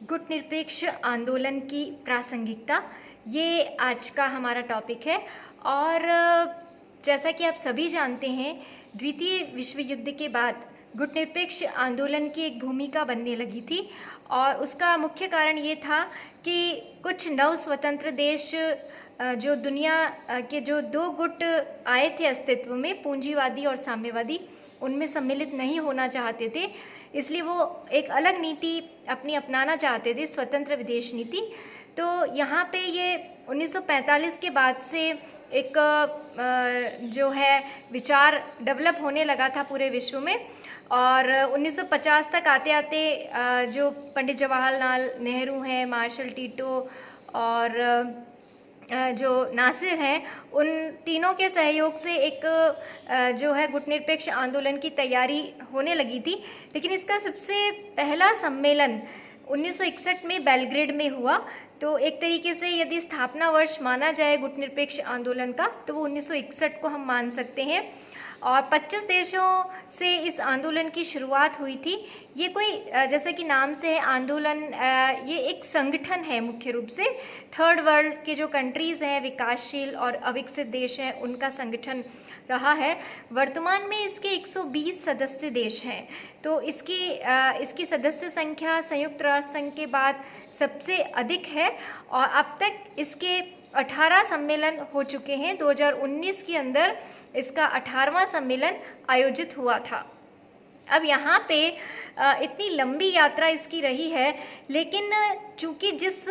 गुटनिरपेक्ष आंदोलन की प्रासंगिकता, ये आज का हमारा टॉपिक है। और जैसा कि आप सभी जानते हैं, द्वितीय विश्व युद्ध के बाद गुटनिरपेक्ष आंदोलन की एक भूमिका बनने लगी थी और उसका मुख्य कारण ये था कि कुछ नव स्वतंत्र देश जो दुनिया के जो दो गुट आए थे अस्तित्व में, पूंजीवादी और साम्यवादी, उनमें सम्मिलित नहीं होना चाहते थे। इसलिए वो एक अलग नीति अपनी अपनाना चाहते थे, स्वतंत्र विदेश नीति। तो यहाँ पे ये 1945 के बाद से एक जो है विचार डेवलप होने लगा था पूरे विश्व में। और 1950 तक आते आते जो पंडित जवाहरलाल नेहरू हैं, मार्शल टीटो और जो नासिर हैं, उन तीनों के सहयोग से एक जो है गुटनिरपेक्ष आंदोलन की तैयारी होने लगी थी। लेकिन इसका सबसे पहला सम्मेलन 1961 में बेलग्रेड में हुआ। तो एक तरीके से यदि स्थापना वर्ष माना जाए गुटनिरपेक्ष आंदोलन का, तो वो 1961 को हम मान सकते हैं। और 25 देशों से इस आंदोलन की शुरुआत हुई थी। ये कोई जैसे कि नाम से है आंदोलन, ये एक संगठन है मुख्य रूप से। थर्ड वर्ल्ड के जो कंट्रीज़ हैं, विकासशील और अविकसित देश हैं, उनका संगठन रहा है। वर्तमान में इसके 120 सदस्य देश हैं। तो इसकी सदस्य संख्या संयुक्त राष्ट्र संघ के बाद सबसे अधिक है और अब तक इसके 18 सम्मेलन हो चुके हैं। 2019 के अंदर इसका 18वां सम्मेलन आयोजित हुआ था। अब यहाँ पे इतनी लंबी यात्रा इसकी रही है, लेकिन चूंकि जिस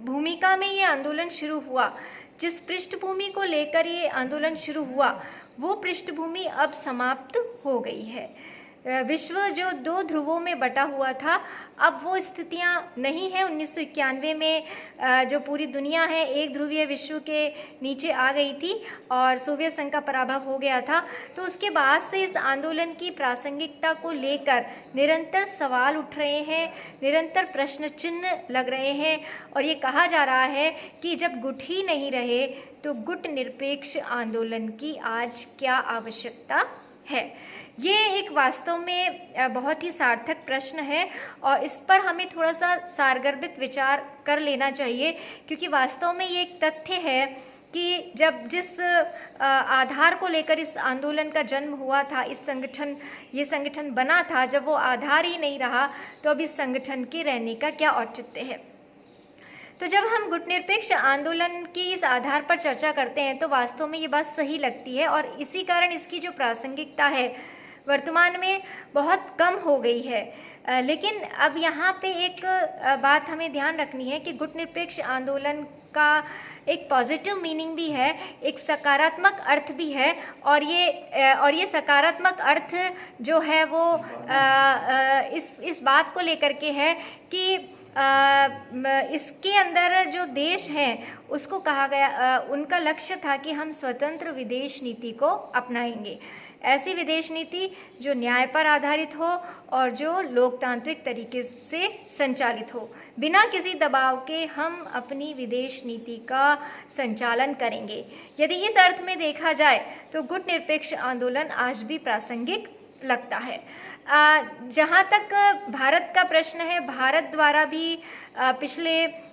भूमिका में ये आंदोलन शुरू हुआ, जिस पृष्ठभूमि को लेकर ये आंदोलन शुरू हुआ, वो पृष्ठभूमि अब समाप्त हो गई है। विश्व जो दो ध्रुवों में बटा हुआ था, अब वो स्थितियां नहीं हैं। 1991 में जो पूरी दुनिया है एक ध्रुवीय विश्व के नीचे आ गई थी और सोवियत संघ का पराभव हो गया था। तो उसके बाद से इस आंदोलन की प्रासंगिकता को लेकर निरंतर सवाल उठ रहे हैं, निरंतर प्रश्न चिन्ह लग रहे हैं और ये कहा जा रहा है कि जब गुट ही नहीं रहे तो गुट निरपेक्ष आंदोलन की आज क्या आवश्यकता है। ये एक वास्तव में बहुत ही सार्थक प्रश्न है और इस पर हमें थोड़ा सा सारगर्भित विचार कर लेना चाहिए, क्योंकि वास्तव में ये एक तथ्य है कि जब जिस आधार को लेकर इस आंदोलन का जन्म हुआ था, ये संगठन बना था, जब वो आधार ही नहीं रहा तो अब इस संगठन के रहने का क्या औचित्य है। तो जब हम गुटनिरपेक्ष आंदोलन की इस आधार पर चर्चा करते हैं तो वास्तव में ये बात सही लगती है और इसी कारण इसकी जो प्रासंगिकता है वर्तमान में बहुत कम हो गई है। लेकिन अब यहाँ पे एक बात हमें ध्यान रखनी है कि गुटनिरपेक्ष आंदोलन का एक पॉजिटिव मीनिंग भी है, एक सकारात्मक अर्थ भी है और ये सकारात्मक अर्थ जो है वो इस बात को लेकर के है कि इसके अंदर जो देश हैं उसको कहा गया, उनका लक्ष्य था कि हम स्वतंत्र विदेश नीति को अपनाएंगे। ऐसी विदेश नीति जो न्याय पर आधारित हो और जो लोकतांत्रिक तरीके से संचालित हो। बिना किसी दबाव के हम अपनी विदेश नीति का संचालन करेंगे। यदि इस अर्थ में देखा जाए तो गुटनिरपेक्ष आंदोलन आज भी प्रासंगिक लगता है। जहाँ तक भारत का प्रश्न है, भारत द्वारा भी पिछले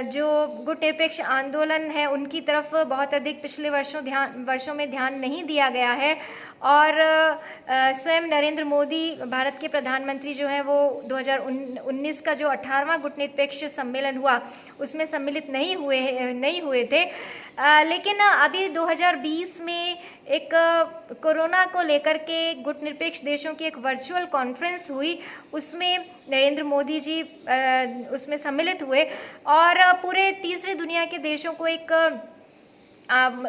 जो गुटनिरपेक्ष आंदोलन है उनकी तरफ बहुत अधिक पिछले वर्षों में ध्यान नहीं दिया गया है और स्वयं नरेंद्र मोदी भारत के प्रधानमंत्री जो हैं वो 2019 का जो 18वां गुटनिरपेक्ष सम्मेलन हुआ उसमें सम्मिलित नहीं हुए थे। लेकिन अभी 2020 में एक कोरोना को लेकर के गुटनिरपेक्ष देशों की एक वर्चुअल कॉन्फ्रेंस हुई, उसमें नरेंद्र मोदी जी उसमें सम्मिलित हुए और पूरे तीसरी दुनिया के देशों को एक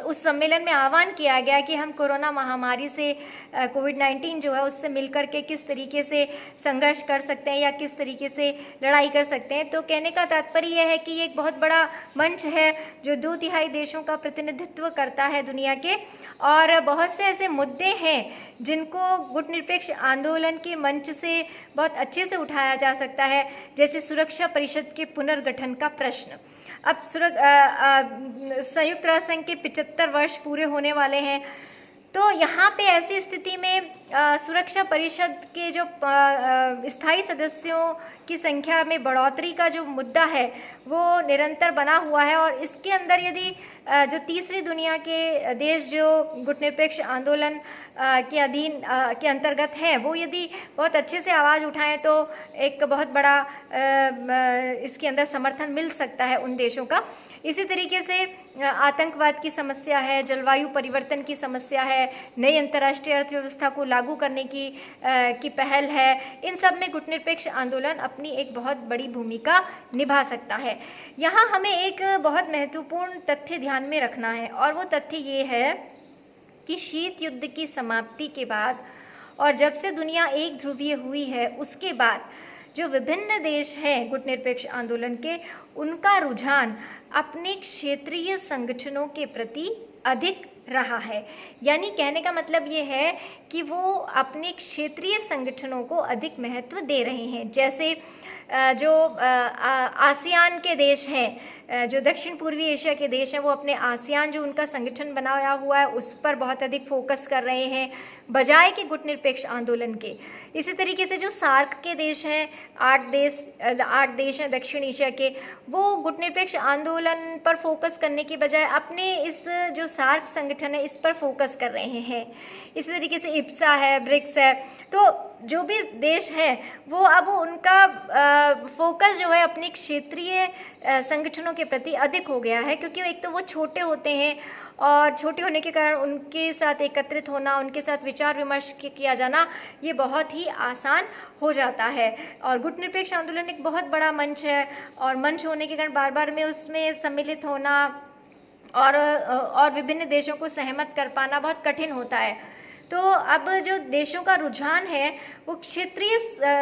उस सम्मेलन में आह्वान किया गया कि हम कोरोना महामारी से कोविड-19 जो है उससे मिलकर के किस तरीके से संघर्ष कर सकते हैं या किस तरीके से लड़ाई कर सकते हैं। तो कहने का तात्पर्य यह है कि ये एक बहुत बड़ा मंच है जो 2/3 देशों का प्रतिनिधित्व करता है दुनिया के, और बहुत से ऐसे मुद्दे हैं जिनको गुटनिरपेक्ष आंदोलन के मंच से बहुत अच्छे से उठाया जा सकता है, जैसे सुरक्षा परिषद के पुनर्गठन का प्रश्न। अब संयुक्त राष्ट्र संघ के 75 वर्ष पूरे होने वाले हैं, तो यहाँ पे ऐसी स्थिति में सुरक्षा परिषद के जो स्थायी सदस्यों की संख्या में बढ़ोतरी का जो मुद्दा है वो निरंतर बना हुआ है। और इसके अंदर यदि जो तीसरी दुनिया के देश जो गुटनिरपेक्ष आंदोलन के अधीन के अंतर्गत हैं, वो यदि बहुत अच्छे से आवाज़ उठाएं तो एक बहुत बड़ा इसके अंदर समर्थन मिल सकता है उन देशों का। इसी तरीके से आतंकवाद की समस्या है, जलवायु परिवर्तन की समस्या है, नई अंतर्राष्ट्रीय अर्थव्यवस्था को लागू करने की पहल है। इन सब में गुटनिरपेक्ष आंदोलन अपनी एक बहुत बड़ी भूमिका निभा सकता है। यहाँ हमें एक बहुत महत्वपूर्ण तथ्य ध्यान में रखना है, और वो तथ्य ये है कि शीत युद्ध की समाप्ति के बाद और जब से दुनिया एक ध्रुवीय हुई है, उसके बाद जो विभिन्न देश हैं गुटनिरपेक्ष आंदोलन के, उनका रुझान अपने क्षेत्रीय संगठनों के प्रति अधिक रहा है। यानी कहने का मतलब ये है कि वो अपने क्षेत्रीय संगठनों को अधिक महत्व दे रहे हैं। जैसे जो आसियान के देश हैं, जो दक्षिण पूर्वी एशिया के देश हैं, वो अपने आसियान जो उनका संगठन बनाया हुआ है उस पर बहुत अधिक फोकस कर रहे हैं बजाय कि गुटनिरपेक्ष आंदोलन के। इसी तरीके से जो सार्क के देश हैं, 8 देश हैं दक्षिण एशिया के, वो गुटनिरपेक्ष आंदोलन पर फोकस करने के बजाय अपने इस जो सार्क संगठन है इस पर फोकस कर रहे हैं। इसी तरीके से इप्सा है, ब्रिक्स है। तो जो भी देश हैं वो अब उनका फोकस जो है अपने क्षेत्रीय संगठनों के प्रति अधिक हो गया है, क्योंकि एक तो वो छोटे होते हैं और छोटे होने के कारण उनके साथ एकत्रित होना, उनके साथ विचार विमर्श किया जाना ये बहुत ही आसान हो जाता है। और गुटनिरपेक्ष आंदोलन एक बहुत बड़ा मंच है, और मंच होने के कारण बार बार में उसमें सम्मिलित होना और विभिन्न देशों को सहमत कर पाना बहुत कठिन होता है। तो अब जो देशों का रुझान है वो क्षेत्रीय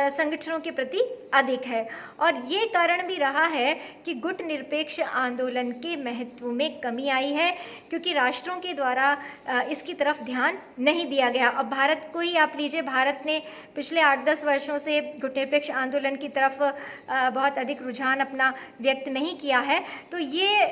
संगठनों के प्रति अधिक है, और ये कारण भी रहा है कि गुटनिरपेक्ष आंदोलन के महत्व में कमी आई है, क्योंकि राष्ट्रों के द्वारा इसकी तरफ ध्यान नहीं दिया गया। अब भारत को ही आप लीजिए, भारत ने पिछले 8-10 वर्षों से गुटनिरपेक्ष आंदोलन की तरफ बहुत अधिक रुझान अपना व्यक्त नहीं किया है। तो ये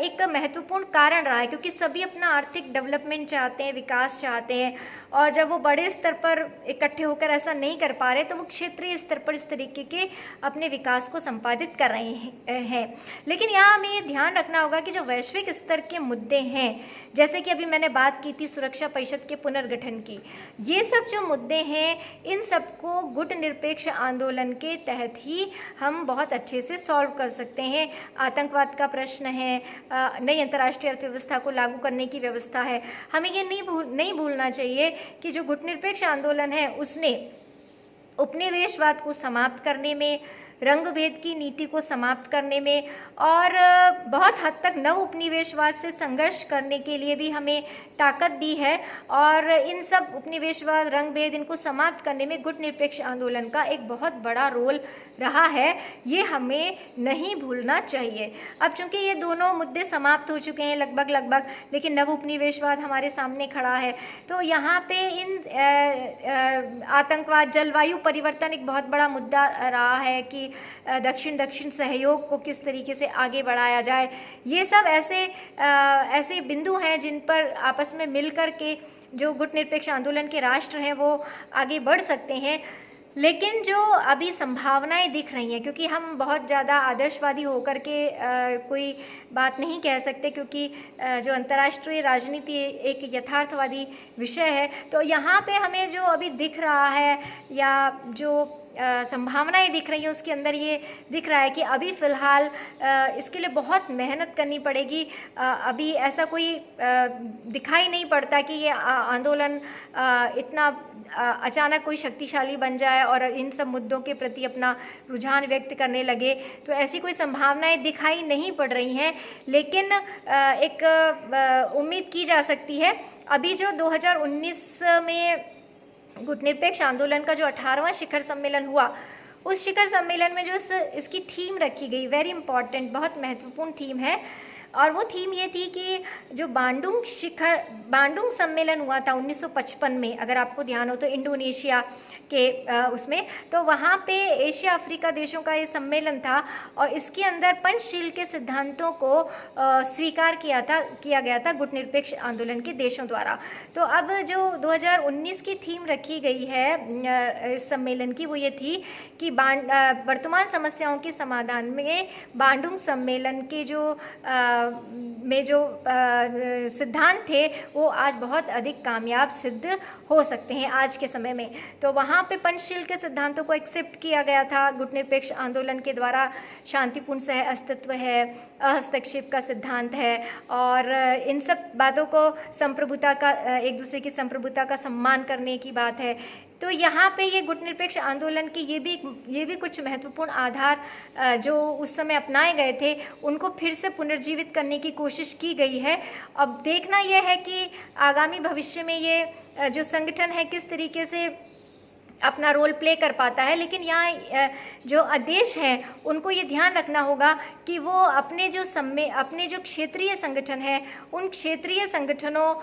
एक महत्वपूर्ण कारण रहा है, क्योंकि सभी अपना आर्थिक डेवलपमेंट चाहते हैं, विकास चाहते हैं, और जब वो बड़े स्तर पर इकट्ठे होकर ऐसा नहीं कर पा रहे तो वो क्षेत्रीय स्तर पर इस तरीके के अपने विकास को संपादित कर रहे हैं। लेकिन यहाँ हमें ये ध्यान रखना होगा कि जो वैश्विक स्तर के मुद्दे हैं, जैसे कि अभी मैंने बात की थी सुरक्षा परिषद के पुनर्गठन की, ये सब जो मुद्दे हैं इन सबको गुटनिरपेक्ष आंदोलन के तहत ही हम बहुत अच्छे से सॉल्व कर सकते हैं। आतंकवाद का प्रश्न है, नई अंतर्राष्ट्रीय अर्थव्यवस्था को लागू करने की व्यवस्था है। हमें ये नहीं भूलना चाहिए कि जो गुटनिरपेक्ष आंदोलन है उसने उपनिवेशवाद को समाप्त करने में, रंग भेद की नीति को समाप्त करने में और बहुत हद तक नव उपनिवेशवाद से संघर्ष करने के लिए भी हमें ताकत दी है। और इन सब उपनिवेशवाद, रंग भेद, इनको समाप्त करने में गुटनिरपेक्ष आंदोलन का एक बहुत बड़ा रोल रहा है, ये हमें नहीं भूलना चाहिए। अब चूंकि ये दोनों मुद्दे समाप्त हो चुके हैं लगभग, लेकिन नव उपनिवेशवाद हमारे सामने खड़ा है, तो यहाँ पे इन आतंकवाद, जलवायु परिवर्तन एक बहुत बड़ा मुद्दा रहा है कि दक्षिण सहयोग को किस तरीके से आगे बढ़ाया जाए। ये सब ऐसे बिंदु हैं जिन पर आपस में मिलकर के जो गुटनिरपेक्ष आंदोलन के राष्ट्र हैं वो आगे बढ़ सकते हैं। लेकिन जो अभी संभावनाएं दिख रही हैं, क्योंकि हम बहुत ज़्यादा आदर्शवादी होकर के कोई बात नहीं कह सकते, क्योंकि जो अंतर्राष्ट्रीय राजनीति एक यथार्थवादी विषय है, तो यहाँ पे हमें जो अभी दिख रहा है या जो संभावनाएं दिख रही हैं उसके अंदर ये दिख रहा है कि अभी फ़िलहाल इसके लिए बहुत मेहनत करनी पड़ेगी। अभी ऐसा कोई दिखाई नहीं पड़ता कि ये आंदोलन इतना अचानक कोई शक्तिशाली बन जाए और इन सब मुद्दों के प्रति अपना रुझान व्यक्त करने लगे, तो ऐसी कोई संभावनाएं दिखाई नहीं पड़ रही हैं। लेकिन एक उम्मीद की जा सकती है। अभी जो 2019 में गुटनिरपेक्ष आंदोलन का जो 18वां शिखर सम्मेलन हुआ, उस शिखर सम्मेलन में जो इसकी थीम रखी गई, वेरी इंपॉर्टेंट, बहुत महत्वपूर्ण थीम है, और वो थीम ये थी कि जो बांडुंग सम्मेलन हुआ था 1955 में, अगर आपको ध्यान हो तो, इंडोनेशिया के उसमें, तो वहाँ पे एशिया अफ्रीका देशों का ये सम्मेलन था और इसके अंदर पंचशील के सिद्धांतों को स्वीकार किया गया था गुटनिरपेक्ष आंदोलन के देशों द्वारा। तो अब जो 2019 की थीम रखी गई है इस सम्मेलन की, वो ये थी कि वर्तमान समस्याओं के समाधान में बांडुंग सम्मेलन के जो सिद्धांत थे वो आज बहुत अधिक कामयाब सिद्ध हो सकते हैं आज के समय में। तो वहाँ पे पंचशील के सिद्धांतों को एक्सेप्ट किया गया था गुटनिरपेक्ष आंदोलन के द्वारा। शांतिपूर्ण सह अस्तित्व है, हस्तक्षेप का सिद्धांत है और इन सब बातों को संप्रभुता का, एक दूसरे की संप्रभुता का सम्मान करने की बात है। तो यहाँ पे ये गुटनिरपेक्ष आंदोलन के ये भी कुछ महत्वपूर्ण आधार जो उस समय अपनाए गए थे उनको फिर से पुनर्जीवित करने की कोशिश की गई है। अब देखना यह है कि आगामी भविष्य में ये जो संगठन है किस तरीके से अपना रोल प्ले कर पाता है। लेकिन यहाँ जो आदेश हैं उनको ये ध्यान रखना होगा कि वो अपने जो क्षेत्रीय संगठन है उन क्षेत्रीय संगठनों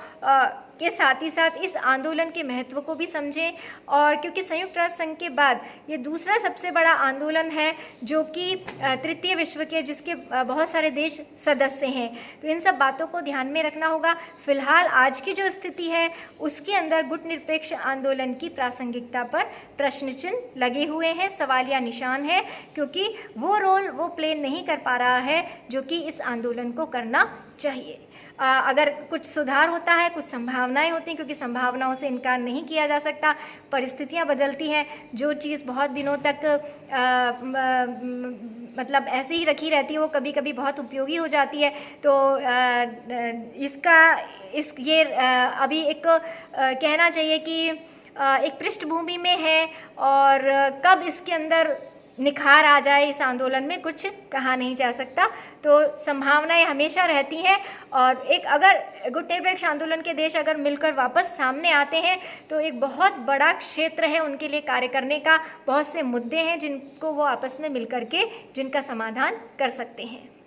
के साथ ही साथ इस आंदोलन के महत्व को भी समझें। और क्योंकि संयुक्त राष्ट्र संघ के बाद ये दूसरा सबसे बड़ा आंदोलन है जो कि तृतीय विश्व के, जिसके बहुत सारे देश सदस्य हैं, तो इन सब बातों को ध्यान में रखना होगा। फिलहाल आज की जो स्थिति है उसके अंदर गुटनिरपेक्ष आंदोलन की प्रासंगिकता पर प्रश्न चिन्ह लगे हुए हैं, सवालिया निशान है, क्योंकि वो रोल वो प्ले नहीं कर पा रहा है जो कि इस आंदोलन को करना चाहिए। अगर कुछ सुधार होता है, कुछ संभावनाएं होती हैं, क्योंकि संभावनाओं से इनकार नहीं किया जा सकता, परिस्थितियां बदलती हैं। जो चीज़ बहुत दिनों तक मतलब ऐसे ही रखी रहती है वो कभी कभी बहुत उपयोगी हो जाती है। तो ये अभी एक कहना चाहिए कि एक पृष्ठभूमि में है और कब इसके अंदर निखार आ जाए इस आंदोलन में कुछ कहा नहीं जा सकता। तो संभावनाएं हमेशा रहती हैं और एक अगर गुटनिरपेक्ष आंदोलन के देश अगर मिलकर वापस सामने आते हैं तो एक बहुत बड़ा क्षेत्र है उनके लिए कार्य करने का। बहुत से मुद्दे हैं जिनको वो आपस में मिलकर के जिनका समाधान कर सकते हैं।